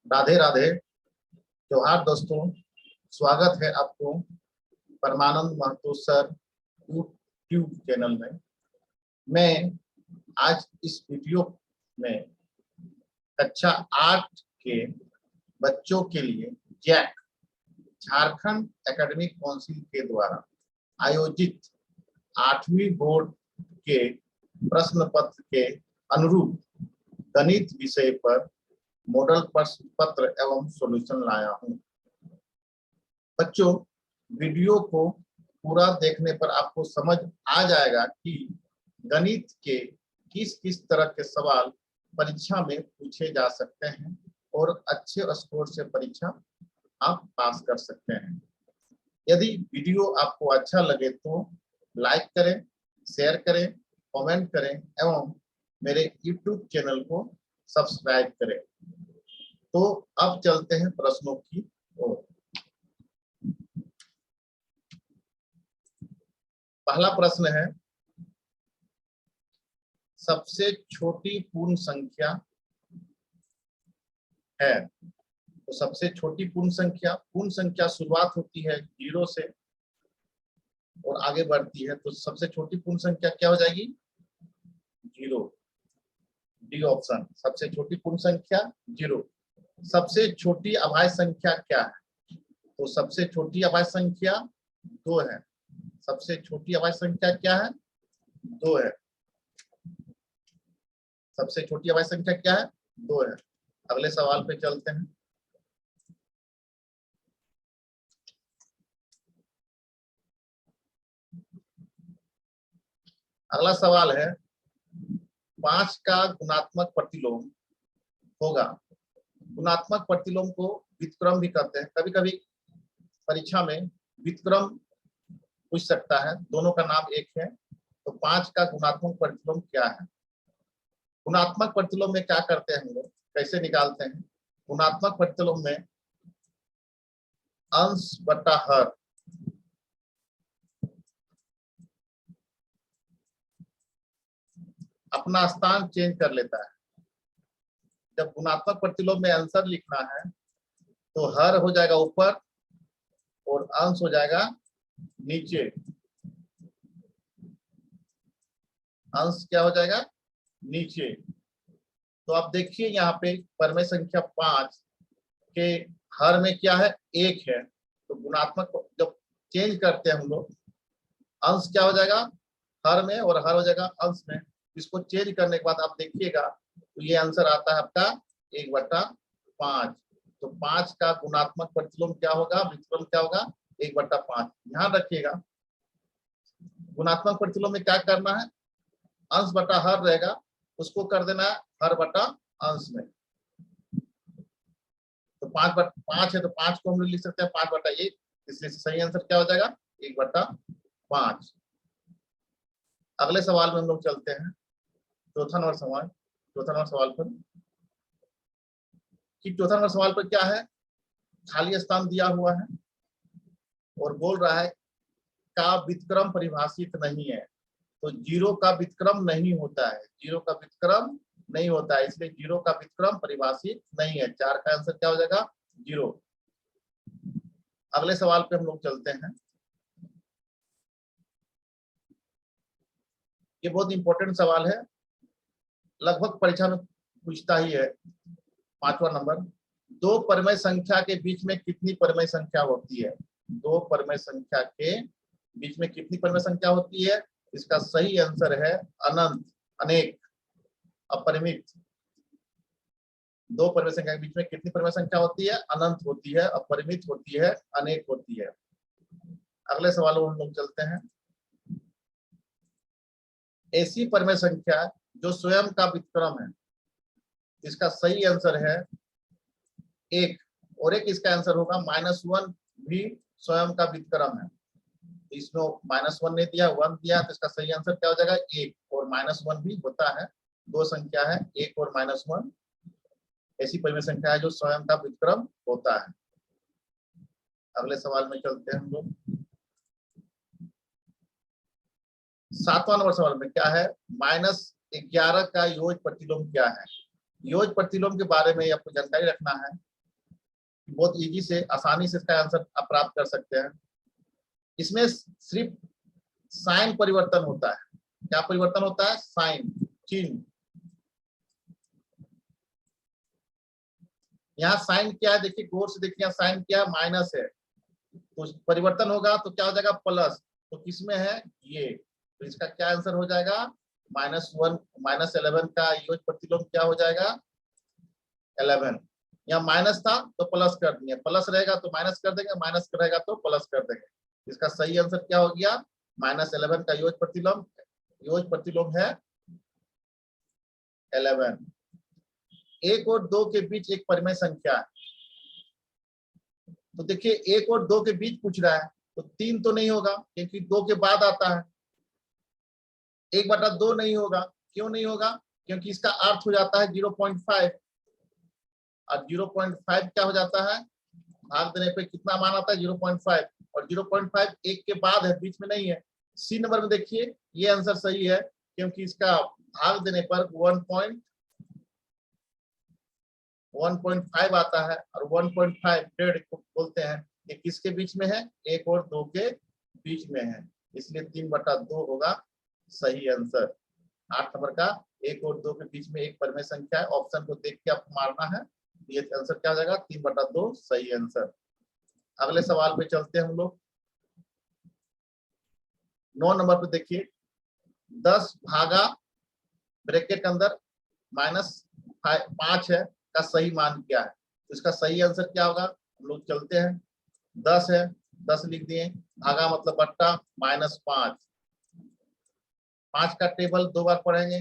राधे राधे। जोहार दोस्तों, स्वागत है आपको परमानंद महतो सर यूट्यूब चैनल में। मैं आज इस वीडियो में कक्षा 8 के बच्चों के लिए जैक झारखंड एकेडमिक काउंसिल के द्वारा आयोजित 8वीं बोर्ड के प्रश्न पत्र के अनुरूप गणित विषय पर मॉडल प्रश्न पत्र एवं सॉल्यूशन लाया हूं। बच्चों, वीडियो को पूरा देखने पर आपको समझ आ जाएगा कि गणित के किस किस तरह के सवाल परीक्षा में पूछे जा सकते हैं और अच्छे स्कोर से परीक्षा आप पास कर सकते हैं। यदि वीडियो आपको अच्छा लगे तो लाइक करें, शेयर करें, कमेंट करें एवं मेरे यूट्यूब चैनल को सब्सक्राइब करें। तो अब चलते हैं प्रश्नों की ओर। पहला प्रश्न है, सबसे छोटी पूर्ण संख्या है। तो सबसे छोटी पूर्ण संख्या शुरुआत होती है 0 से और आगे बढ़ती है, तो सबसे छोटी पूर्ण संख्या क्या हो जाएगी? 0। डी ऑप्शन, सबसे छोटी पूर्ण संख्या 0। सबसे छोटी अभाज्य संख्या क्या है? तो सबसे छोटी अभाज्य संख्या 2 है। सबसे छोटी अभाज्य संख्या क्या है? 2 है। सबसे छोटी अभाज्य संख्या क्या है? 2 है। अगले सवाल पे चलते हैं। अगला सवाल है, 5 का गुणात्मक प्रतिलोम होगा। गुणात्मक प्रतिलोम को व्युत्क्रम भी कहते हैं। कभी कभी परीक्षा में व्युत्क्रम पूछ सकता है, दोनों का नाम एक है। तो 5 का गुणात्मक प्रतिलोम क्या है? गुणात्मक प्रतिलोम में क्या करते हैं हम लोग, कैसे निकालते हैं? गुणात्मक प्रतिलोम में अंश बटा हर अपना स्थान चेंज कर लेता है। जब गुणात्मक प्रतिलोम में आंसर लिखना है तो हर हो जाएगा ऊपर और अंश हो जाएगा नीचे। अंश क्या हो जाएगा? नीचे। तो आप देखिए यहाँ पे परमेय संख्या 5 के हर में क्या है? 1 है। तो गुणात्मक जब चेंज करते हैं हम लोग, अंश क्या हो जाएगा? हर में, और हर हो जाएगा अंश में। इसको चेंज करने के बाद आप देखिएगा तो ये आंसर आता है आपका 1/5। तो 5 का गुणात्मक प्रतिलोम क्या होगा? व्युत्क्रम क्या होगा? 1/5। ध्यान रखिएगा, गुणात्मक प्रतिलोम में क्या करना है? अंश बटा हर रहेगा, उसको कर देना है हर बटा अंश में। तो 5 है तो 5 को हम लोग लिख सकते हैं 5/1, इसलिए सही आंसर क्या हो जाएगा? 1/5। अगले सवाल में हम लोग चलते हैं। चौथा नंबर सवाल पर चौथा नंबर सवाल पर क्या है? खाली स्थान दिया हुआ है और बोल रहा है का व्युत्क्रम परिभाषित नहीं है। तो 0 का व्युत्क्रम नहीं होता है। 0 का व्युत्क्रम नहीं होता है, इसलिए 0 का व्युत्क्रम परिभाषित नहीं है। 4 का आंसर क्या हो जाएगा? 0। अगले सवाल पे हम लोग चलते हैं। ये बहुत इंपॉर्टेंट सवाल है, लगभग परीक्षा में पूछता ही है। 5वां नंबर, 2 परमेय संख्या के बीच में कितनी परमेय संख्या होती है? 2 परमेय संख्या के बीच में कितनी परमेय संख्या होती है? इसका सही आंसर है अनंत, अनेक, अपरिमित। 2 परमेय संख्या के बीच में कितनी परमेय संख्या होती है? अनंत होती है, अपरिमित होती है, अनेक होती है। अगले सवाल में हम लोग चलते हैं। ऐसी परमेय संख्या जो स्वयं का व्युत्क्रम है, इसका सही आंसर है 1, और एक इसका आंसर होगा -1 भी स्वयं का व्युत्क्रम है। इसमें -1 नहीं दिया, 1 दिया, तो इसका सही आंसर क्या हो जाएगा? 1, और -1 भी होता है। 2 संख्या है, 1 और -1। ऐसी परमेय संख्या है जो स्वयं का व्युत्क्रम होता है। अगले सवाल में चलते हैं हम लोग। 7वां नंबर सवाल में क्या है? -11 का योज प्रतिलोम क्या है? योज प्रतिलोम के बारे में आपको जानकारी रखना है। बहुत इजी से आसानी से इसका आंसर आप प्राप्त कर सकते हैं। इसमें सिर्फ साइन परिवर्तन होता है। क्या परिवर्तन होता है? साइन, चिन्ह। यहाँ साइन क्या है? देखिए गौर से देखिए, साइन क्या है? माइनस है, तो परिवर्तन होगा तो क्या हो जाएगा? प्लस। तो किसमें है? ये। तो इसका क्या आंसर हो जाएगा? -1 -11 का योग प्रतिलोम क्या हो जाएगा? 11। यहाँ माइनस था तो प्लस कर दिए, प्लस रहेगा तो माइनस कर देंगे, माइनस रहेगा तो प्लस कर देंगे। इसका सही आंसर क्या हो गया? -11 का योग प्रतिलोम। योग प्रतिलोम है 11। 1 और 2 के बीच एक परिमेय संख्या है। तो देखिए 1 और 2 के बीच पूछ रहा है, तो 3 तो नहीं होगा क्योंकि 2 के बाद आता है। 1/2 नहीं होगा। क्यों नहीं होगा? क्योंकि इसका अर्थ हो जाता है 0.5, और 0.5 क्या हो जाता है? भाग देने पे कितना मान आता है? 0.5, और 0.5 1 के बाद है, बीच में नहीं है। सी नंबर में देखिए, ये आंसर सही है क्योंकि इसका भाग देने पर 1.5 आता है, और 1.5 डेढ़ को बोलते हैं। ये किसके बीच में है? 1 और 2 के बीच में है, इसलिए 3/2 होगा सही आंसर। 8 नंबर का 1 और 2 के बीच में एक परिमेय संख्या है। ऑप्शन को देख के आपको मारना है। ये आंसर क्या हो जाएगा? 3/2 सही आंसर। अगले सवाल पे चलते हैं हम लोग। 9 नंबर पे देखिए, 10 भागा ब्रैकेट अंदर -5 है का सही मान क्या है? तो इसका सही आंसर क्या होगा? हम लोग चलते हैं। 10 है, 10 लिख दिए, भागा मतलब बट्टा, -5। 5 का टेबल 2 बार पढ़ेंगे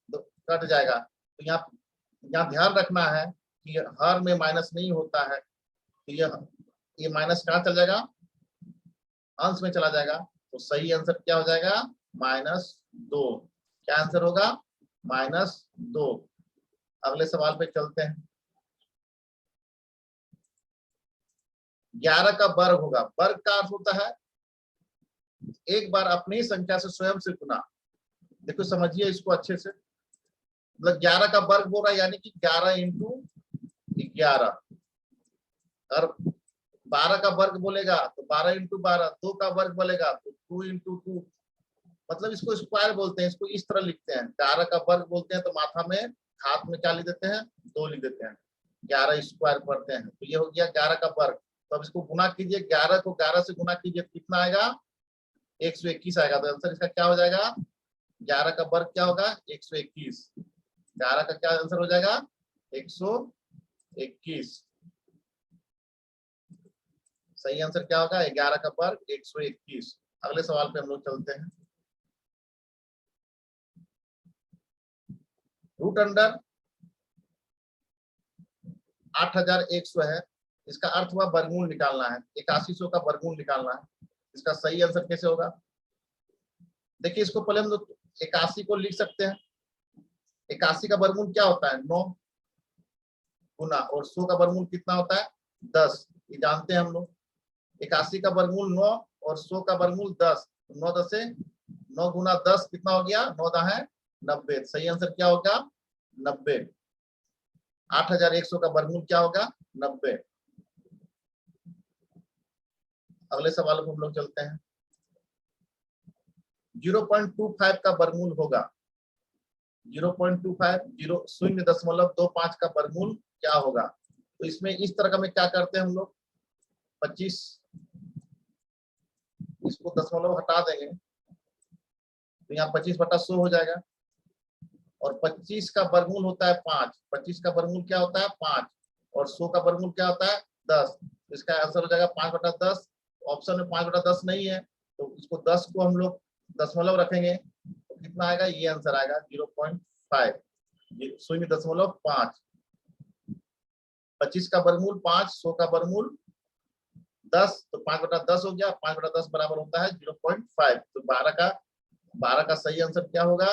तो कट जाएगा। तो यहाँ ध्यान रखना है कि हर में माइनस नहीं होता है। तो ये माइनस कहाँ चला जाएगा? अंश में चला जाएगा। तो सही आंसर क्या हो जाएगा? -2। क्या आंसर होगा? -2। अगले सवाल पे चलते हैं। 11 का वर्ग होगा। वर्ग का अर्थ होता है एक बार अपनी संख्या से स्वयं से गुना। देखो समझिए इसको अच्छे से, मतलब 11 का वर्ग बोल रहा है, यानी कि 11 × 11। और 12 का वर्ग बोलेगा तो 12 × 12। 2 का वर्ग बोलेगा तो 2 × 2। मतलब इसको स्क्वायर बोलते हैं। इसको इस तरह लिखते हैं। 11 का वर्ग बोलते हैं तो माथा में, हाथ में क्या लिख देते हैं? 2 लिख देते हैं। 11 स्क्वायर पढ़ते हैं। तो ये हो गया 11 का वर्ग। तो अब इसको गुना कीजिए, 11 को 11 से गुना कीजिए, कितना आएगा? 121 आएगा। तो आंसर इसका क्या हो जाएगा? 11 का वर्ग क्या होगा? 121। 11 का क्या आंसर हो जाएगा? 121। सही आंसर क्या होगा? 11 का वर्ग 121। अगले सवाल पे हम लोग चलते हैं। रूट अंडर 8100 है। इसका अर्थ हुआ वर्गमूल निकालना है। 8100 का वर्गमूल निकालना है। इसका सही आंसर कैसे होगा? देखिए इसको पहले हम लोग 81 को लिख सकते हैं। 81 का वर्गमूल क्या होता है? 9 गुना, और 100 का वर्गमूल कितना होता है? 10। ये जानते हैं हम लोग। 81 का वर्गमूल 9 और 100 का वर्गमूल 10। 9 10 से 9 गुना 10 कितना हो गया? 9 × 10 = 90। सही आंसर क्या होगा? 90। 8100 का वर्गमूल क्या होगा? 90। अगले सवाल को हम लोग चलते हैं। 0.25 का वर्गमूल होगा। 0.25 0.25 का वर्गमूल क्या होगा? तो इसमें इस तरह का में क्या करते हैं हम लोग? 25, इसको दशमलव हटा देंगे तो यहाँ 25/100 हो जाएगा। और 25 का वर्गमूल होता है 5। 25 का वर्गमूल क्या होता है? 5। और 100 का वर्गमूल क्या होता है? 10। तो इसका आंसर हो जाएगा 5/10। ऑप्शन में 5/10 नहीं है, तो इसको 10 को हम लोग दशमलव रखेंगे तो कितना आएगा? ये आंसर आएगा 0.5, 0.5। 25 का वर्गमूल 5, 100 का वर्गमूल 10, तो 5/10 हो गया। 5/10 बराबर होता है 0.5। तो 12 का सही आंसर क्या होगा?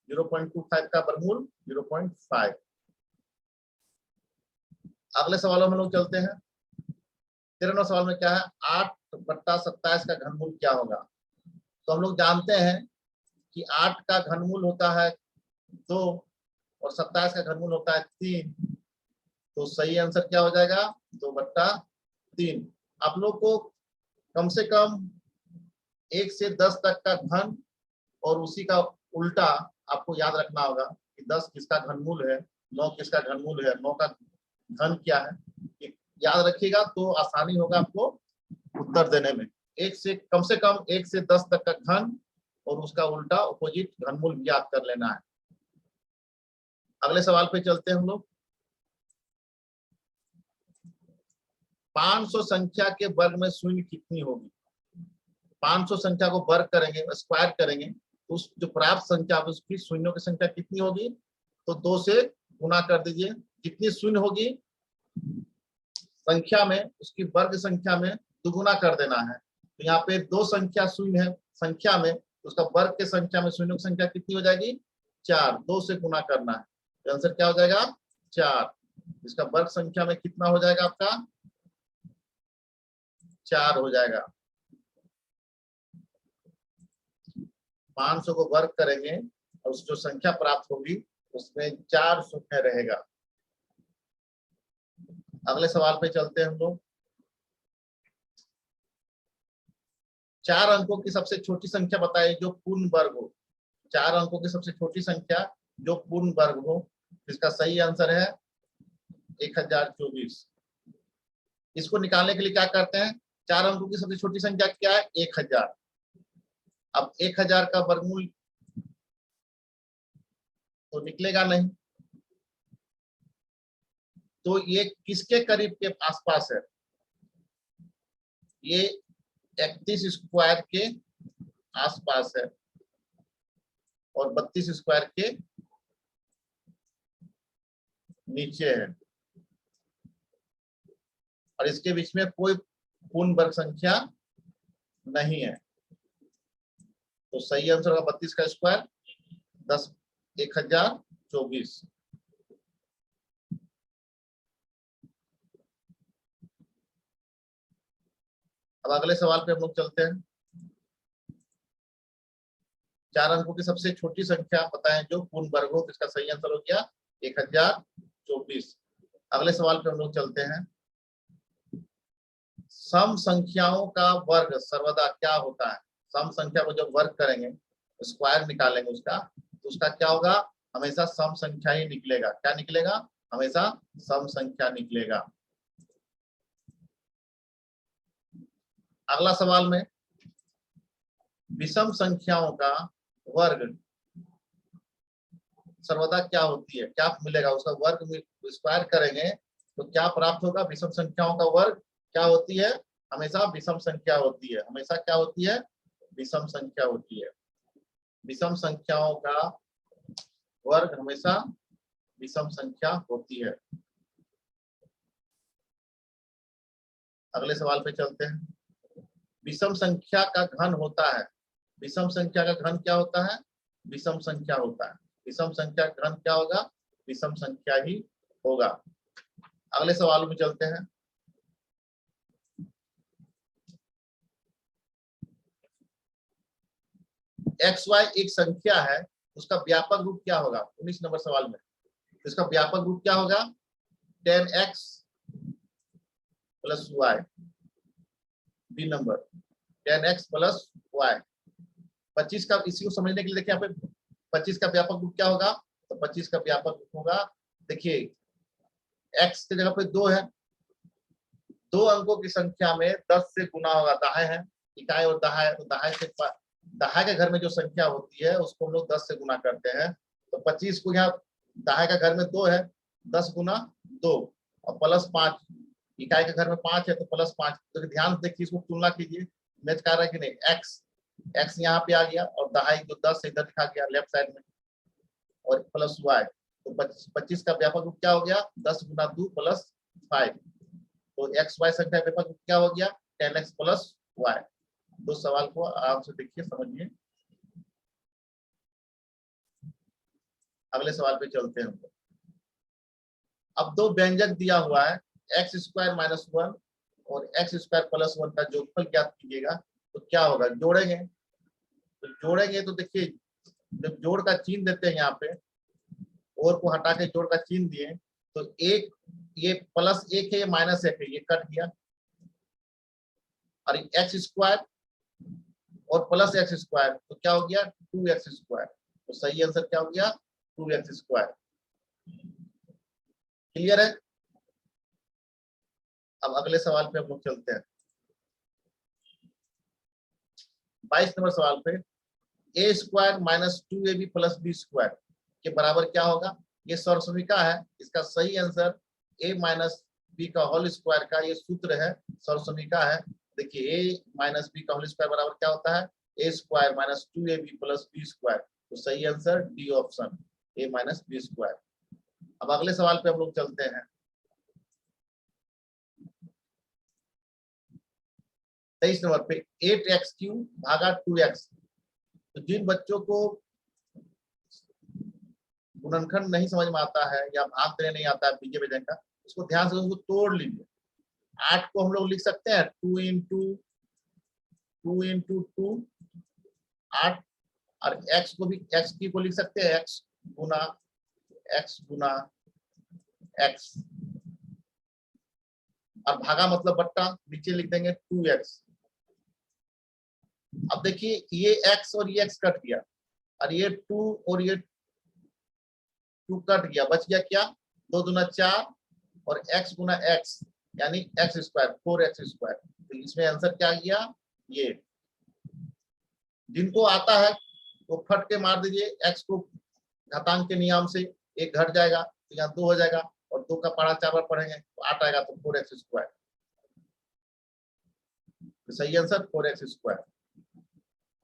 0.25 का वर्गमूल 0.5। अगले सवालों में लोग चलते हैं। 13वां सवाल में क्या है? 8/27 का घनमूल क्या होगा? तो हम लोग जानते हैं कि 8 का घनमूल होता है 2 और 27 का घनमूल होता है 3। तो सही आंसर क्या हो जाएगा, 2/3। आप लोग को कम से कम 1 से 10 तक का घन और उसी का उल्टा आपको याद रखना होगा कि 10 किसका घनमूल है, 9 किसका घनमूल है, 9 का घन क्या है, याद रखिएगा तो आसानी होगा आपको उत्तर देने में। कम से कम 1 से 10 तक का घन और उसका उल्टा अपोजिट घनमूल भी याद कर लेना है। अगले सवाल पे चलते हैं हम लोग। 500 संख्या के वर्ग में शून्य कितनी होगी। 500 संख्या को वर्ग करेंगे, स्क्वायर करेंगे, उस जो प्राप्त संख्या उसकी शून्यों की संख्या कितनी होगी, तो 2 से गुना कर दीजिए। जितनी शून्य होगी संख्या में, उसकी वर्ग संख्या में दुगुना कर देना है। तो यहाँ पे 2 संख्या शून्य है संख्या में, तो उसका वर्ग के संख्या में शून्यों की संख्या कितनी हो जाएगी, 4। 2 से गुना करना है, तो आंसर क्या हो जाएगा, 4। इसका वर्ग संख्या में कितना हो जाएगा आपका, 4 हो जाएगा। 500 को वर्ग करेंगे और उस जो संख्या प्राप्त होगी उसमें 4 शून्य रहेगा। अगले सवाल पे चलते हैं हम लोग। 4 अंकों की सबसे छोटी संख्या बताइए जो पूर्ण वर्ग हो। 4 अंकों की सबसे छोटी संख्या जो पूर्ण वर्ग हो। इसका सही आंसर है 1024। इसको निकालने के लिए क्या करते हैं, 4 अंकों की सबसे छोटी संख्या क्या है, 1000। अब 1000 का वर्गमूल तो निकलेगा नहीं, तो ये किसके करीब के आसपास है, ये 31 स्क्वायर के आसपास है और 32 स्क्वायर के नीचे है, और इसके बीच में कोई पूर्ण वर्ग संख्या नहीं है। तो सही आंसर होगा 32 का स्क्वायर 1024। अब अगले सवाल पे हम लोग चलते हैं। 4 अंकों की सबसे छोटी संख्या बताएं जो पूर्ण वर्ग हो। इसका सही आंसर हो गया 1024। अगले सवाल पे हम लोग चलते हैं। सम संख्याओं का वर्ग सर्वदा क्या होता है। सम संख्या को जब वर्ग करेंगे, स्क्वायर निकालेंगे उसका, तो उसका क्या होगा, हमेशा सम संख्या ही निकलेगा। क्या निकलेगा, हमेशा सम संख्या निकलेगा। अगला सवाल में विषम संख्याओं का वर्ग सर्वदा क्या होती है, क्या मिलेगा, उसका वर्ग में स्क्वायर करेंगे तो क्या प्राप्त होगा, विषम संख्याओं का वर्ग क्या होती है, हमेशा विषम संख्या होती है। हमेशा क्या होती है, विषम संख्या होती है। विषम संख्याओं का वर्ग हमेशा विषम संख्या होती है। अगले सवाल पे चलते हैं। विषम संख्या का घन होता है। विषम संख्या का घन क्या होता है, विषम संख्या होता है। विषम संख्या का घन क्या होगा, विषम संख्या ही होगा। अगले सवाल में चलते हैं। XY एक संख्या है, उसका व्यापक रूप क्या होगा। 19 नंबर सवाल में इसका व्यापक रूप क्या होगा, 10x + y। B number 10x + y। 25 का, इसी को समझने के लिए देखिए यहाँ पे 25 का व्यापक रूप क्या होगा, तो 25 का व्यापक रूप होगा, देखिए x की जगह पे 2 है, 2 अंकों की संख्या में 10 से गुना होगा। दहाई है, इकाई और दहाई, तो दहाई के घर में जो संख्या होती है उसको हम लोग 10 से गुना करते हैं। तो 25 को यहाँ दहाई का घर में 2 है, 10 गुना 2 और +5, इकाई के घर में 5 है तो +5। तो ध्यान से देखिए, इसको तुलना कीजिए, मैच कर रहा है कि नहीं। x यहाँ पे आ गया और दहाई जो 10 से इधर लिखा गया लेफ्ट साइड में, और +y। तो 25 का व्यापक रूप क्या हो गया, 10 गुना 2 + 5। तो XY संख्या के व्यापक रूप क्या हो गया, 10x + y। दो सवाल को आराम से देखिए, समझिए। अगले सवाल पे चलते हैं। अब 2 व्यंजक दिया हुआ है, x² - 1 और x² + 1 का जोगफल ज्ञात कीजिएगा। तो क्या होगा, जोड़ेंगे तो देखिए जब जोड़ का चिन्ह देते हैं यहाँ पे, और को हटा के जोड़ का चिन्ह दिए, तो एक ये प्लस एक है, ये माइनस एक है, ये कट गया, और एक्स स्क्वायर और प्लस एक्स स्क्वायर, तो क्या हो गया 2x स्क्वायर। तो सही आंसर क्या हो गया 2x स्क्वायर। क्लियर है। अब अगले सवाल पे हम लोग चलते हैं। 22 नंबर सवाल पे, a square minus 2ab plus b square के बराबर क्या होगा। ये सर्वसमीका है, इसका सही आंसर a माइनस बी का होल स्क्वायर का ये सूत्र है, सर्वसमीका है। देखिए a माइनस बी का होल स्क्वायर बराबर क्या होता है, a square minus 2ab plus b square. तो सही answer d option, a minus b square. अब अगले सवाल पे हम लोग चलते हैं। 23 नंबर पे 8x³ भागा 2x। तो जिन बच्चों को गुणनखंड नहीं समझ में आता है या भाग देने नहीं आता है बीजे वजन का, उसको ध्यान से उसको तोड़ लीजिए। 8 को हम लोग लिख सकते हैं 2 इंटू 2 8, और x को भी x³ को लिख सकते हैं x गुना x, और भागा मतलब बट्टा, नीचे लिख देंगे 2x। अब देखिए ये x और ये x कट गया, और ये 2 और ये 2 कट गया, बच गया क्या 2 दूना 4 और x गुना x यानी x स्क्वायर 4x स्क्वायर। तो इसमें आंसर क्या गया, ये। जिनको आता है वो फट के मार दीजिए, x को घातांक के नियम से एक घट जाएगा तो यहाँ 2 हो जाएगा, और 2 का पढ़ा 4 बार पढ़ेंगे तो 8 आएगा, तो 4x स्क्वायर। तो सही आंसर 4x स्क्वायर।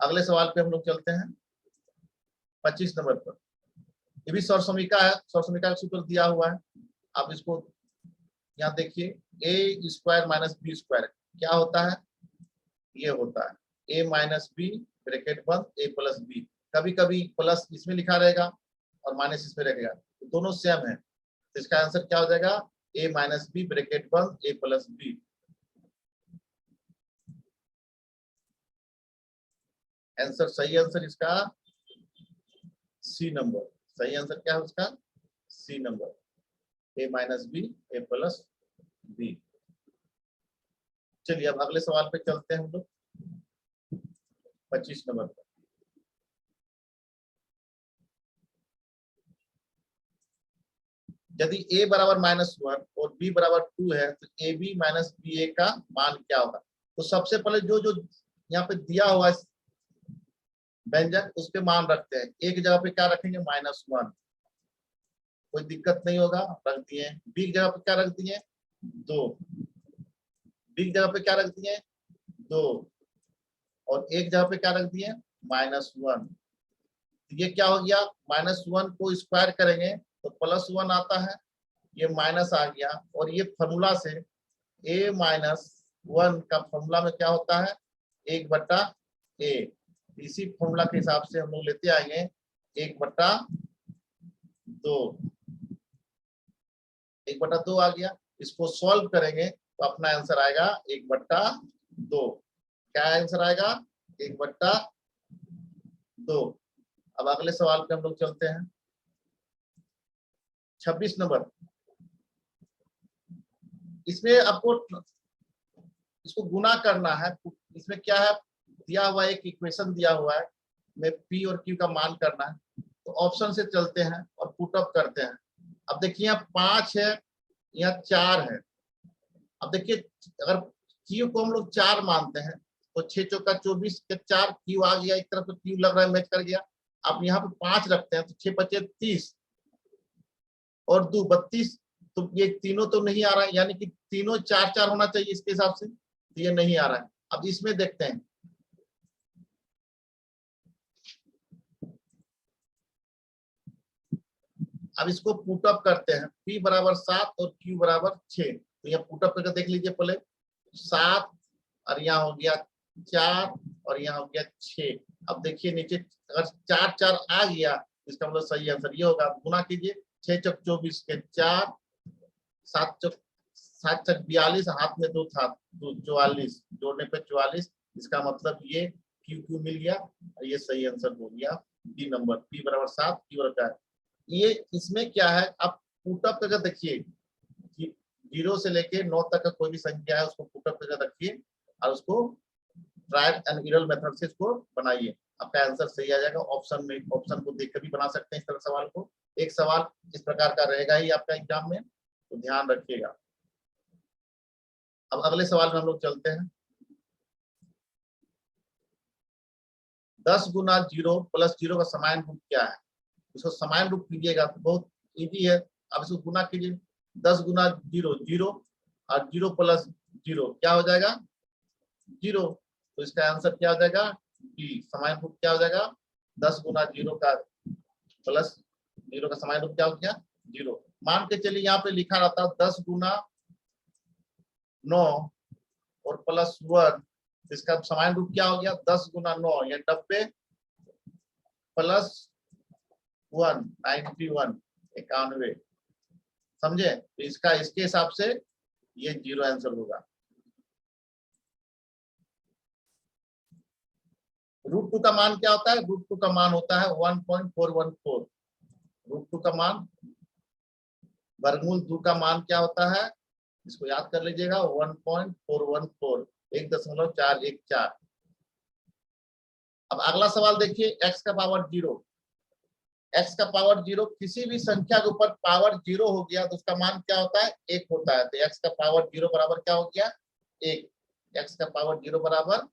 अगले सवाल पे हम लोग चलते हैं 25 नंबर पर। ये भी सर्वसमीका है, सर्वसमीका का सूत्र दिया हुआ है। आप इसको यहाँ देखिए, ए स्क्वायर माइनस बी स्क्वायर क्या होता है, ये होता है ए माइनस बी ब्रैकेट बंद ए प्लस बी। कभी कभी प्लस इसमें लिखा रहेगा और माइनस इसमें रहेगा, तो दोनों सेम है। तो इसका आंसर क्या हो जाएगा ए माइनस बी ब्रैकेट बंद ए प्लस बी। आंसर, सही आंसर इसका सी नंबर। सही आंसर क्या है उसका, सी नंबर, ए माइनस बी ए प्लस बी। चलिए अब अगले सवाल पे चलते हैं हम लोग 25 नंबर पर। यदि a बराबर -1 और b बराबर 2 है तो ab माइनस बी ए का मान क्या होगा। तो सबसे पहले जो जो यहाँ पे दिया हुआ है व्यंजक उस पे मान रखते हैं। एक जगह पे क्या रखेंगे -1, कोई दिक्कत नहीं होगा, रख दिए। बी की जगह पे क्या रख दिए 2, बी की जगह पे क्या रख दिए 2, और एक जगह पे क्या रख दिए -1। ये क्या हो गया, -1 को स्क्वायर करेंगे तो +1 आता है, ये माइनस आ गया। और ये फॉर्मूला से a-1 का फॉर्मूला में क्या होता है 1/a। इसी फॉर्मूला के हिसाब से हम लोग लेते आएंगे 1/2, 1/2 आ गया। इसको सॉल्व करेंगे तो अपना आंसर आएगा 1/2। क्या आंसर आएगा 1/2। अब अगले सवाल पे हम लोग चलते हैं 26 नंबर। इसमें आपको इसको गुना करना है। इसमें क्या है दिया हुआ, एक इक्वेशन दिया हुआ है, में पी और क्यू का मान करना है। तो ऑप्शन से चलते हैं और पुट अप करते हैं। अब देखिए यहाँ 5 है, यहाँ 4 है। अब देखिए अगर क्यू को हम लोग 4 मानते हैं तो 6 चौका 24 के 4 क्यू आ गया, एक तरफ तो क्यू लग रहा है मैच कर गया। अब यहाँ पे 5 रखते हैं तो 6 बचे 30 और 2 32। तो ये तीनों तो नहीं आ रहा है, यानी कि तीनों 4-4 होना चाहिए इसके हिसाब से, तो ये नहीं आ रहा है। अब इसमें देखते हैं, अब इसको पुटअप करते हैं। P बराबर 7 और Q बराबर 6। तो यहाँ पुटअप करके देख लीजिए पहले, 7 और यहाँ हो गया 4 और यहाँ हो गया 6। अब देखिए नीचे अगर 4-4 आ गया इसका मतलब सही आंसर ये होगा। गुना कीजिए 6 चौक 24 के 4, 7 चौक 42, हाथ में 2 था तो 44, जोड़ने पे 44। इसका मतलब ये क्यू मिल गया और ये सही आंसर हो गया डी नंबर, P बराबर 7 Q बराबर 4। ये इसमें क्या है, आप पुटअप करके देखिए कि 0 से लेके 9 तक का कोई भी संख्या है उसको पुटअप करके रखिए और उसको ट्रायल एंड एरर मेथड से इसको बनाइए, आपका आंसर सही आ जाएगा। ऑप्शन को देख कर भी बना सकते हैं इस तरह सवाल को। एक सवाल इस प्रकार का रहेगा ही आपका एग्जाम में, तो ध्यान रखिएगा। अब अगले सवाल में हम लोग चलते हैं। 10 गुना 0 प्लस 0 का समान रूप क्या है? इसको समान रूप कीजिएगा तो बहुत इजी है। अब इसको गुना कीजिए, 10 गुना 0 0 और 0 प्लस 0 क्या हो जाएगा? 0। तो इसका आंसर क्या हो जाएगा? डी। समान रूप क्या हो जाएगा? 10 गुना 0 का प्लस 0 का समान रूप क्या हो गया? 0। मान के चलिए यहाँ पे लिखा रहता 10 गुना 9 और प्लस 1, इसका समान रूप क्या हो गया? 10 गुना 9 या 90 प्लस 1 91 91। समझे? तो इसके हिसाब से ये 0 आंसर होगा। √2 का मान क्या होता है? √2 का मान होता है 1.414। √2 का मान, वर्गमूल 2 का मान क्या होता है? इसको याद कर लीजिएगा, 1.414, 1.414। अब अगला सवाल देखिए, x का पावर 0। x का पावर 0 किसी भी संख्या के ऊपर पावर 0 हो गया तो उसका मान क्या होता है? 1 होता है। तो x का पावर 0 बराबर क्या हो गया? 1। x का पावर 0 बराबर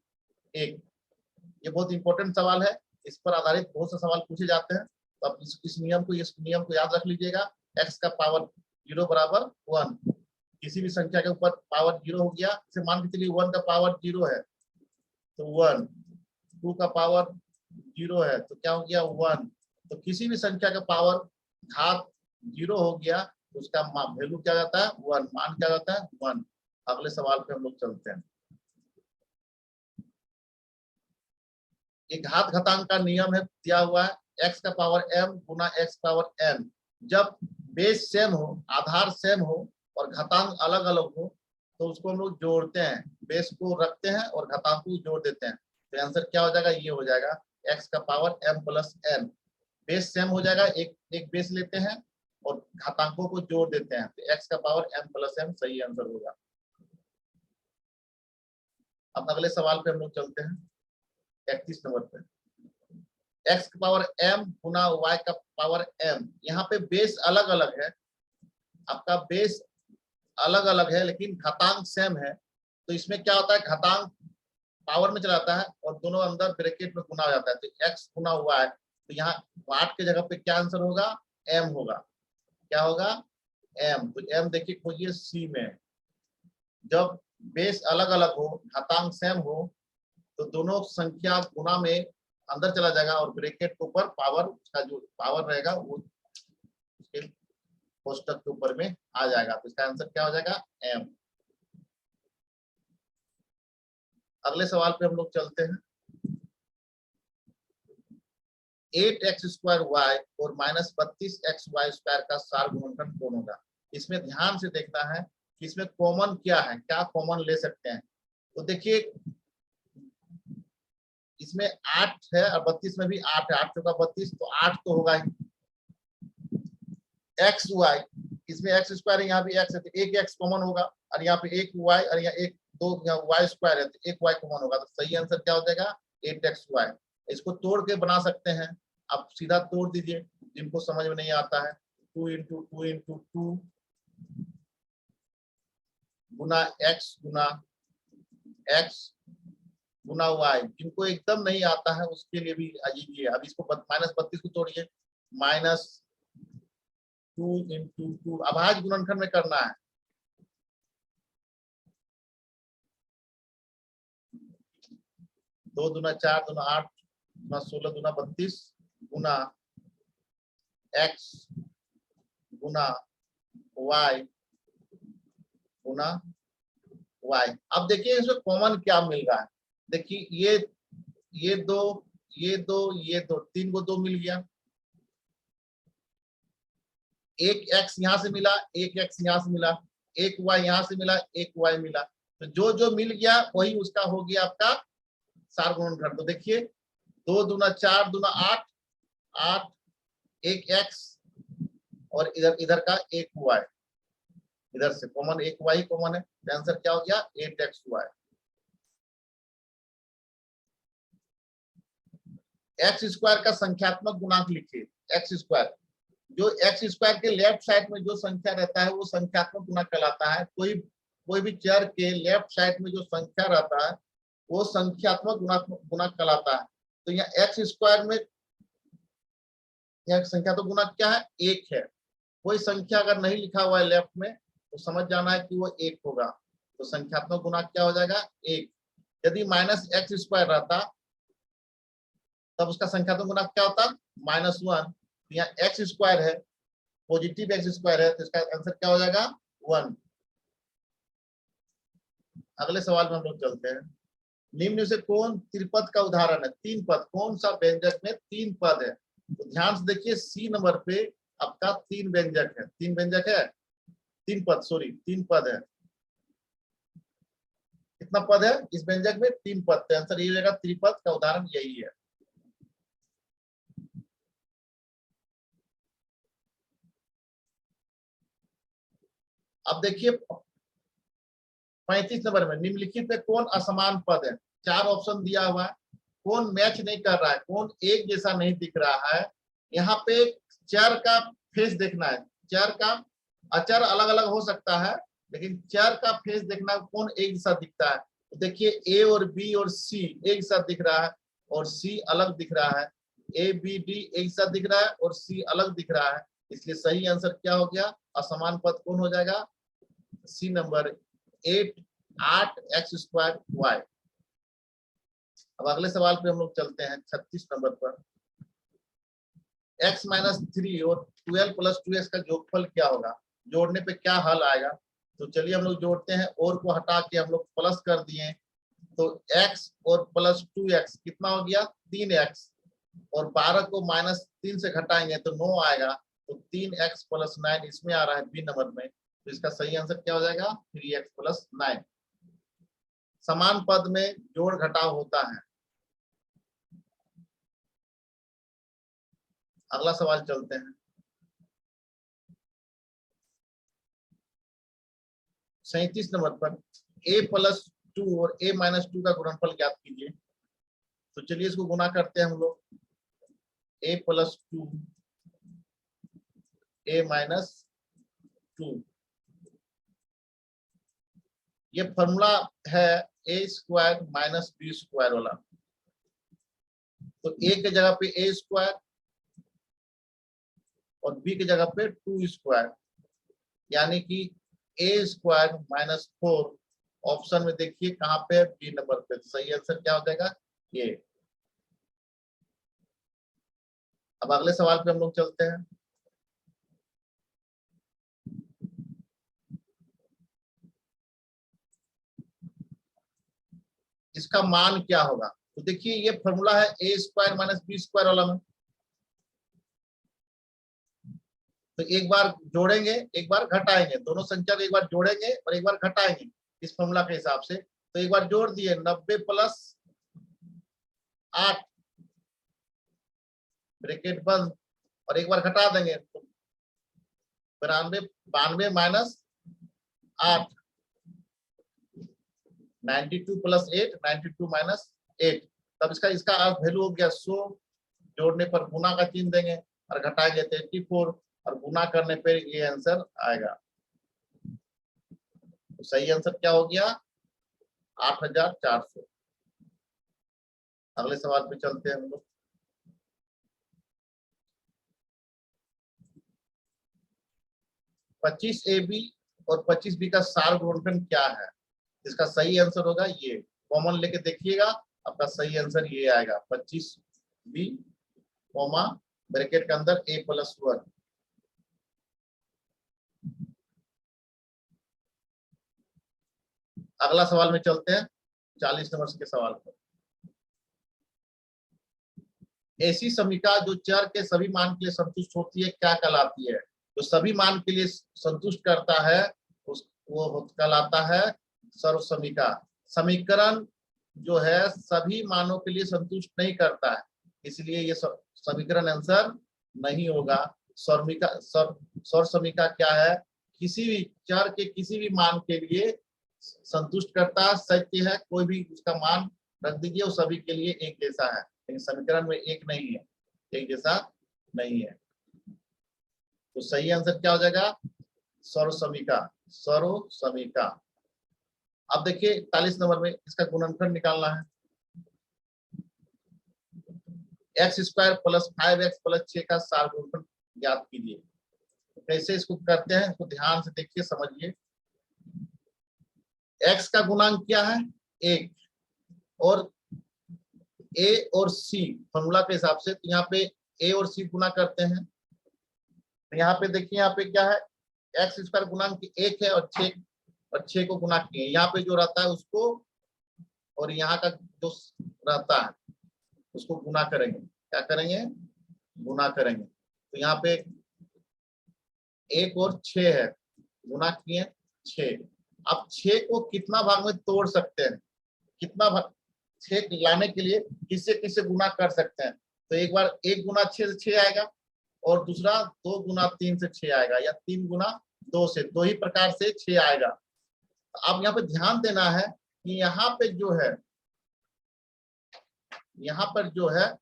1। ये बहुत इंपॉर्टेंट सवाल है, इस पर आधारित बहुत से सवाल पूछे जाते हैं। तो आप इस नियम को याद रख लीजिएगा। x का पावर 0 बराबर 1। किसी भी संख्या के ऊपर पावर 0 हो गया, इसे मान के चलिए 1 का पावर 0 है तो 1, 2 का पावर 0 है तो क्या हो गया? 1। तो किसी भी संख्या का पावर घात 0 हो गया तो उसका वैल्यू क्या जाता है? 1। मान क्या जाता है? 1। अगले सवाल पे हम लोग चलते हैं। एक घात घातांक का नियम है, दिया हुआ है x का पावर m गुना x पावर n। जब बेस सेम हो, आधार सेम हो और घातांक अलग अलग हो तो उसको हम लोग जोड़ते हैं, बेस को रखते हैं और घातांक को जोड़ देते हैं। तो आंसर क्या हो जाएगा? ये हो जाएगा x का power m plus n। Base same हो जाएगा, एक बेस लेते हैं और घातांकों को जोड़ देते हैं, तो x का पावर m प्लस n सही आंसर होगा। अब अगले सवाल पे हम लोग चलते हैं, 31 नंबर पे। x का पावर m गुना y का पावर m। यहाँ पे बेस अलग अलग है, आपका बेस अलग अलग है लेकिन घातांक सेम है। तो इसमें क्या होता है? घातांक पावर में चला जाता है और दोनों अंदर ब्रैकेट में गुना हो जाता है, तो x गुना y। तो यहाँ 8 के जगह पे क्या आंसर होगा? m होगा। क्या होगा? m। तो m देखिए खोजिए सी में। जब बेस अलग अलग हो, घातांक सेम हो तो दोनों संख्या गुना में अंदर चला जाएगा और ब्रैकेट के ऊपर पावर का जो पावर रहेगा वो उसके कोष्टक के ऊपर में आ जाएगा। तो इसका आंसर क्या हो जाएगा? m। अगले सवाल पे हम लोग चलते हैं। 8x² y और -32xy² का सार गुणनखंड कौन होगा? इसमें ध्यान से देखना है कि इसमें कॉमन क्या है, क्या कॉमन ले सकते हैं। तो देखिए इसमें 8 है और 32 में भी 8 है, 8 चौका 32, तो 8 तो होगा ही। एक्स वाई, इसमें x² है, यहाँ भी x है तो एक x कॉमन होगा और यहाँ पे एक y और यहाँ एक दो y² है तो एक y कॉमन होगा। तो सही आंसर क्या हो जाएगा? 8xy। इसको तोड़ के बना सकते हैं, आप सीधा तोड़ दीजिए, जिनको समझ में नहीं आता है। 2 × 2 × 2 गुना x गुना x गुना y। जिनको एकदम नहीं आता है उसके लिए भी अजीब है। अब इसको -32 को तोड़िए, -2 × 2। अभाज्य गुणनखंड में करना है। 2 दूना 4 दूना 8 दूना 16 दूना 32 गुना x गुना y गुना y। अब देखिए इसमें कॉमन क्या मिल रहा है। देखिए ये दो ये 3 को 2 मिल गया, एक x यहाँ से मिला, एक x यहाँ से मिला, एक y यहाँ से मिला, एक y मिला। तो जो जो मिल गया वही उसका हो गया आपका सार गुणनखंड। तो देखिए 2 दूना 4 दूना 8 8, एक x और इधर का एक y। इधर से कॉमन एक y कॉमन है, तो आंसर क्या हो गया 8xy। एक्स स्क्वायर का संख्यात्मक गुणांक लिखिए। एक्स स्क्वायर, जो एक्स स्क्वायर के लेफ्ट साइड में जो संख्या रहता है वो संख्यात्मक गुणांक कहलाता है। कोई भी चर के लेफ्ट साइड में जो संख्या रहता है वो संख्यात्मक गुणांक कहलाता है। तो यहाँ एक्स स्क्वायर में यहाँ संख्यात्मक गुणांक क्या है, एक है। कोई संख्या अगर नहीं लिखा हुआ है लेफ्ट में तो समझ जाना है कि वो एक होगा, तो संख्यात्मक गुणांक क्या हो जाएगा, एक। यदि माइनस एक्स स्क्वायर रहता तब उसका संख्यात्मक गुणांक क्या होता, -1। यहाँ एक्स स्क्वायर है, पॉजिटिव एक्स स्क्वायर है, तो इसका आंसर क्या हो जाएगा 1। अगले सवाल में हम लोग चलते हैं। निम्न से कौन त्रिपद का उदाहरण है, तीन पद, कौन सा व्यंजक में तीन पद है। तो ध्यान से देखिए, सी नंबर पे आपका तीन व्यंजक है, तीन व्यंजक है, तीन पद, सॉरी तीन पद है। कितना पद है इस व्यंजक में, तीन पद। तो आंसर ये रहेगा, त्रिपद का उदाहरण यही है। अब देखिए 35 नंबर में, निम्नलिखित में कौन असमान पद है। चार ऑप्शन दिया हुआ है, कौन मैच नहीं कर रहा है, कौन एक जैसा नहीं दिख रहा है। यहाँ पे चर का फेस देखना है, चर का, अचर अलग अलग हो सकता है लेकिन चर का फेस देखना है, कौन एक जैसा दिखता है। तो देखिए ए और बी और सी एक साथ दिख रहा है और सी अलग दिख रहा है, ए बी डी एक साथ दिख रहा है और सी अलग दिख रहा है। इसलिए सही आंसर क्या हो गया, असमान पद कौन हो जाएगा, सी नंबर 8x²y। अब अगले सवाल पे हम लोग चलते हैं 36 नंबर पर। x - 3 और 12 + 2x का जोगफल क्या होगा, जोड़ने पे क्या हल आएगा। तो चलिए हम लोग जोड़ते हैं, और को हटा के हम लोग प्लस कर दिए, तो x और +2x कितना हो गया 3x, और 12 को -3 से घटाएंगे तो 9 आएगा, तो 3x + 9 इसमें आ रहा है बी नंबर में। तो इसका सही आंसर क्या हो जाएगा 3x + 9। समान पद में जोड़ घटाव होता है। अगला सवाल चलते हैं 37 नंबर पर। a + 2 और a - 2 का गुणनफल ज्ञात कीजिए। तो चलिए इसको गुना करते हैं हम लोग, a + 2 a - 2। ये फॉर्मूला है a² - b² वाला। तो a के जगह पे a² और b की जगह पे 2², यानी कि a² - 4। ऑप्शन में देखिए कहाँ पे है, बी नंबर पे। सही आंसर क्या हो जाएगा ये। अब अगले सवाल पे हम लोग चलते हैं। इसका मान क्या होगा, तो देखिए ये फॉर्मूला है a² - b² वाला में। तो एक बार जोड़ेंगे एक बार घटाएंगे, दोनों संख्या को एक बार जोड़ेंगे और एक बार घटाएंगे इस फॉर्मूला के हिसाब से। तो एक बार जोड़ दिए 90 + 8 ब्रैकेट बंद, और एक बार घटा देंगे तो 92 -8, 92 + 8 92 - 8। तब इसका वैल्यू हो गया 100। जोड़ने पर गुना का चिन्ह देंगे और घटाएंगे तो 84, और गुना करने पर ये आंसर आएगा। तो सही आंसर क्या हो गया 8400। अगले सवाल पे चलते हैं हम लोग। (25ab और 25b का सार गुणनफल क्या है। इसका सही आंसर होगा ये, कॉमन लेके देखिएगा, आपका सही आंसर ये आएगा 25b, ब्रैकेट के अंदर a + 1। अगला सवाल में चलते हैं 40 नंबर के सवाल पर। ऐसी समीकरण जो चर के सभी मान के लिए संतुष्ट होती है क्या कहलाती है। जो सभी मान के लिए संतुष्ट करता है वो कहलाता है सर्व समीकरण। समीकरण जो है सभी मानों के लिए संतुष्ट नहीं करता है, इसलिए ये समीकरण आंसर नहीं होगा। सर्व समीकरण क्या है किसी भी चर के किसी भी मान के लिए संतुष्ट करता है, सत्य है, कोई भी उसका मान रख दीजिए, वो सभी के लिए एक जैसा है, लेकिन समीकरण में एक नहीं है, एक जैसा नहीं है। तो सही आंसर क्या हो जाएगा? सर्वसमीका, सर्वसमीका। अब देखिए 41 नंबर में इसका गुणनखंड निकालना है। X square plus 5x plus 6 का सार गुणनखंड ज्ञात कीजिए। कैसे इसको करते हैं, इसको ध्यान से देखिए, समझिए। x का गुणांक क्या है? 1, और a और c फॉर्मूला के हिसाब से, तो यहाँ पे a और c गुना करते हैं। तो यहाँ पे देखिए, यहाँ पे क्या है, एक्स स्क्वायर गुणांक 1 है और 6 को गुना किए, यहाँ पे जो रहता है उसको और यहाँ का जो रहता है उसको गुना करेंगे। क्या करेंगे? गुना करेंगे। तो यहाँ पे 1 और 6 है, गुना किए 6। अब 6 को कितना भाग में तोड़ सकते हैं, कितना भाग 6 लाने के लिए किससे किससे गुना कर सकते हैं? तो एक बार 1 गुना 6 से 6 आएगा, और दूसरा 2 गुना 3 से 6 आएगा, या 3 गुना 2 से, दो ही प्रकार से 6 आएगा। अब यहाँ पे ध्यान देना है कि यहाँ पे जो है, यहाँ पर जो है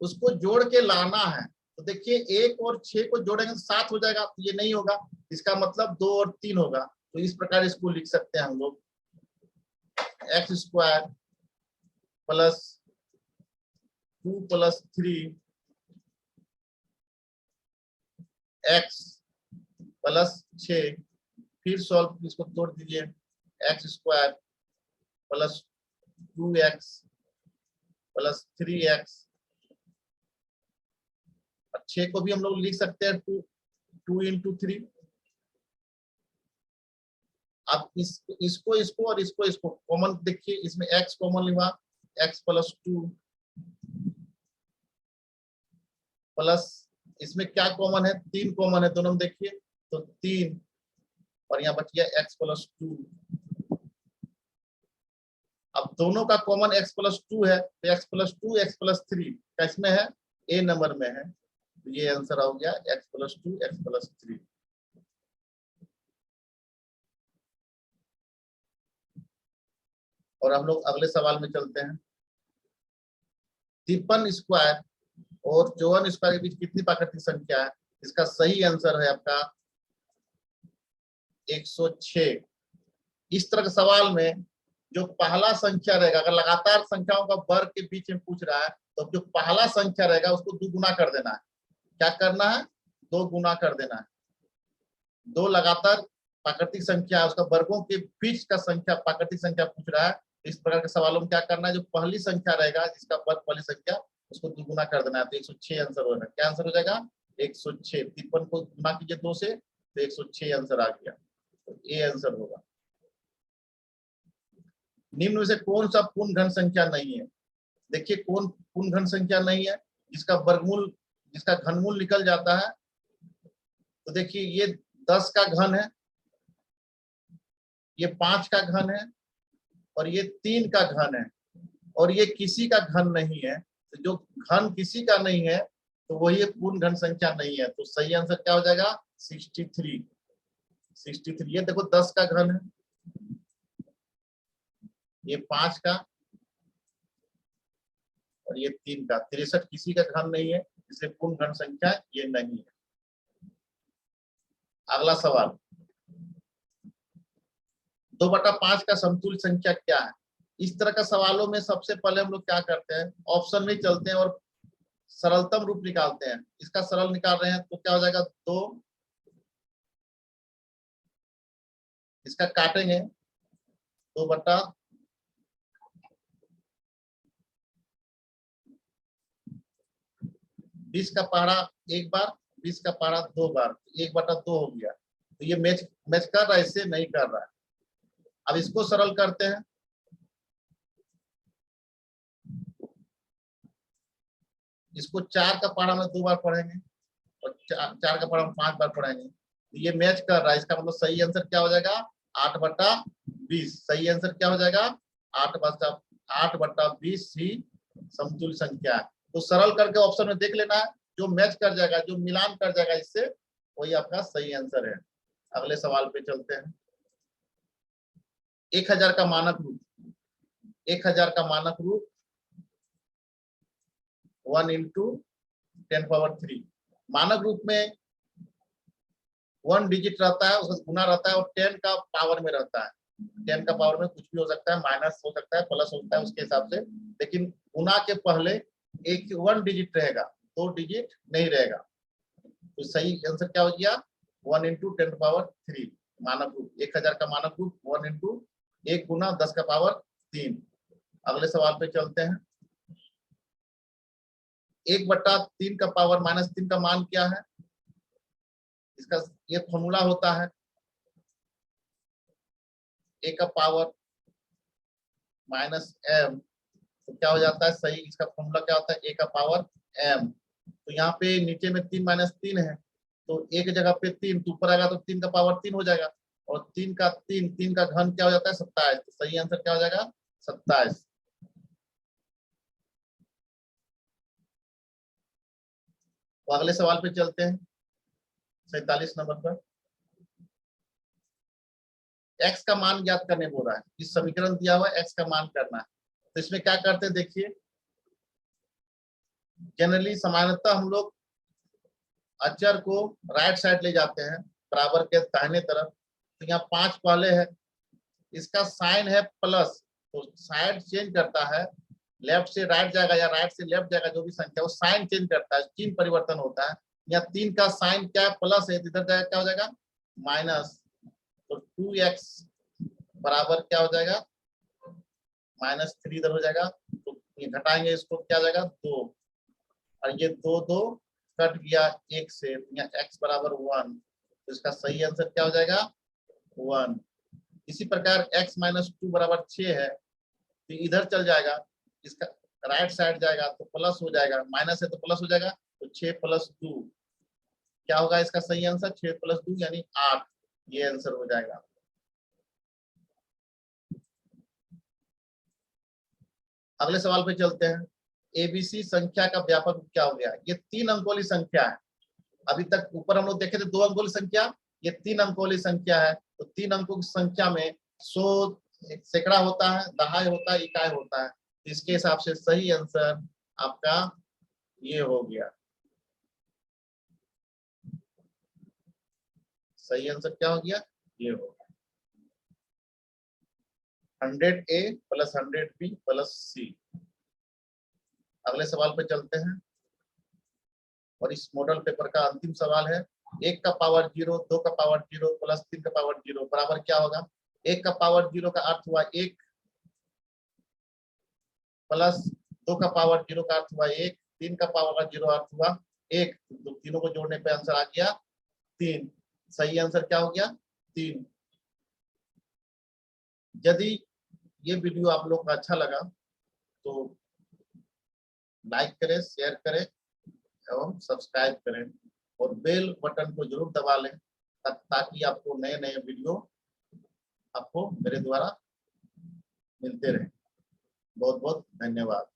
उसको जोड़ के लाना है। तो देखिए 1 और 6 को जोड़ेंगे तो 7 हो जाएगा, तो ये नहीं होगा, इसका मतलब 2 और 3 होगा। तो इस प्रकार इसको लिख सकते हैं हम लोग, x square plus 2 plus 3 x plus 6, फिर सॉल्व, इसको तोड़ दीजिए, x square plus 2x plus 3x, 6 को भी हम लोग लिख सकते हैं 2 इंटू 3। अब इसको और इसको कॉमन देखिए, इसमें x कॉमन हुआ, x प्लस 2 प्लस इसमें क्या कॉमन है, 3 कॉमन है दोनों में, देखिए तो 3, और यहाँ बच गया x प्लस 2। अब दोनों का कॉमन x प्लस 2 है, तो x प्लस 2 x प्लस 3 का इसमें है, a नंबर में है, तो ये आंसर हो गया x प्लस 2 x प्लस 3। और हम लोग अगले सवाल में चलते हैं। 53 स्क्वायर और 54 स्क्वायर के बीच कितनी प्राकृतिक संख्या है? इसका सही आंसर है आपका 106। इस तरह के सवाल में जो पहला संख्या रहेगा, अगर लगातार संख्याओं का वर्ग के बीच में पूछ रहा है, तो जो पहला संख्या रहेगा उसको 2 गुना कर देना है। क्या करना है? 2 गुना कर देना है। 2 लगातार प्राकृतिक संख्या, उसका वर्गों के बीच का संख्या प्राकृतिक संख्या पूछ रहा है। इस प्रकार के सवालों में क्या करना है, जो पहली संख्या रहेगा, जिसका वर्ग पहली संख्या, उसको 2 गुना कर देना है। तो 106 आंसर होगा। क्या आंसर हो जाएगा? 106। 53 को गुना कीजिए 2 से, तो 106 आंसर आ गया। तो ए आंसर होगा। निम्न में से कौन सा पूर्ण घन संख्या नहीं है? देखिए कौन पूर्ण घन संख्या नहीं है, जिसका वर्गमूल, जिसका घनमूल निकल जाता है। तो देखिए ये 10 का घन है, ये 5 का घन है, और ये 3 का घन है, और ये किसी का घन नहीं है। तो जो घन किसी का नहीं है, तो वही पूर्ण घन संख्या नहीं है। तो सही आंसर क्या हो जाएगा? 63। 63। ये देखो 10 का घन है, ये 5 का, और ये 3 का। 63 किसी का घन नहीं है, इसलिए पूर्ण घन संख्या ये नहीं है। अगला सवाल, 2/5 का समतुल्य संख्या क्या है? इस तरह का सवालों में सबसे पहले हम लोग क्या करते हैं, ऑप्शन में चलते हैं और सरलतम रूप निकालते हैं। इसका सरल निकाल रहे हैं तो क्या हो जाएगा? 2, इसका काटेंगे 2/20 का पहाड़ा एक बार, 20 का पहाड़ा 2 बार, 1/2 हो गया। तो ये मैच कर रहा है, इससे नहीं कर रहा है। अब इसको सरल करते हैं। इसको 4 का पहाड़ा में 2 बार पढ़ेंगे, और 4 का पहाड़ा में 5 बार पढ़ेंगे। तो ये मैच कर रहा है, इसका मतलब सही आंसर क्या हो जाएगा? 8/20। सही आंसर क्या हो जाएगा? 8/20 ही समतुल्य संख्या है। तो सरल करके ऑप्शन में देख लेना है, जो मैच कर जाएगा, जो मिलान कर जाएगा इससे, वही आपका सही आंसर है। अगले सवाल पे चलते हैं। 1000 का मानक रूप, 1000 का मानक रूप 1 इंटू 10⁻3। मानक रूप में 1 डिजिट रहता है, उसका गुना रहता है और 10 का पावर में रहता है। 10 का पावर में कुछ भी हो सकता है, माइनस हो सकता है, प्लस हो सकता है उसके हिसाब से, लेकिन गुना के पहले एक 1 डिजिट रहेगा, 2 डिजिट नहीं रहेगा। तो सही आंसर क्या हो गया? 1 इंटू 10⁻3 मानक रूप। 1000 का मानक रूप 1 इंटू 1 गुना 10 का पावर 3। अगले सवाल पे चलते हैं। 1/3 का पावर -3 का मान क्या है? इसका ये फॉर्मूला होता है a का पावर -m, तो क्या हो जाता है सही? इसका फॉर्मूला क्या होता है? a का पावर m। तो यहाँ पे नीचे में 3 - 3 है, तो एक जगह पे 3, तो ऊपर आएगा तो 3 का पावर 3 हो जाएगा, और 3 का 3 का घन क्या हो जाता है? 27। तो सही आंसर क्या हो जाएगा? 27। तो अगले सवाल पे चलते हैं, 47 नंबर पर। x का मान ज्ञात करने बोल रहा है। इस समीकरण दिया हुआ है, x का मान करना है। तो इसमें क्या करते हैं देखिए, जनरली सामान्यतः हम लोग अचर को राइट साइड ले जाते हैं, बराबर के दाहिने तरफ। तो यहाँ 5 पहले है, इसका साइन है प्लस, तो साइड चेंज करता है, लेफ्ट से राइट जाएगा या राइट से लेफ्ट जाएगा, जो भी संख्या वो साइन चेंज करता है, चिन्ह परिवर्तन होता है। यहाँ 3 का साइन क्या है? प्लस है, इधर जाएगा क्या हो जाएगा? माइनस। तो 2x बराबर क्या हो जाएगा? -3 इधर हो जाएगा, तो ये घटाएंगे इसको, क्या हो जाएगा? 2, और ये 2 2 कट गया 1 से, यहाँ x बराबर 1। तो इसका सही आंसर क्या हो जाएगा? 1। इसी प्रकार x -2 बराबर 6 है, तो इधर चल जाएगा, इसका राइट साइड जाएगा तो प्लस हो जाएगा, माइनस है तो प्लस हो जाएगा, तो 6 + 2 क्या होगा? इसका सही आंसर 6 + 2 यानी 8, ये आंसर हो जाएगा। अगले सवाल पे चलते हैं। एबीसी संख्या का व्यापक रूप क्या हो गया? ये 3 अंक वाली संख्या है। अभी तक ऊपर हम लोग देखे थे 2 अंक वाली संख्या, ये 3 अंक वाली संख्या है। तो 3 अंकों की संख्या में 100 सैकड़ा होता है, दहाई होता है, इकाई होता है। इसके हिसाब से सही आंसर आपका ये हो गया। सही आंसर क्या हो गया? ये हो गया 100A + 100B + C। अगले सवाल पे चलते हैं, और इस मॉडल पेपर का अंतिम सवाल है। 1 का पावर 0, 2 का पावर 0 + 3 का पावर 0 बराबर क्या होगा? 1 का पावर 0 का अर्थ हुआ 1, प्लस 2 का पावर 0 का अर्थ हुआ 1, 3 का पावर 0 अर्थ हुआ 1। तो तीनों को जोड़ने पे आंसर आ गया 3। सही आंसर क्या हो गया? 3। यदि ये वीडियो आप लोग को अच्छा लगा तो लाइक करें, शेयर करें एवं सब्सक्राइब करें, और बेल बटन को जरूर दबा लें, ताकि आपको नए नए वीडियो आपको मेरे द्वारा मिलते रहे। बहुत बहुत धन्यवाद।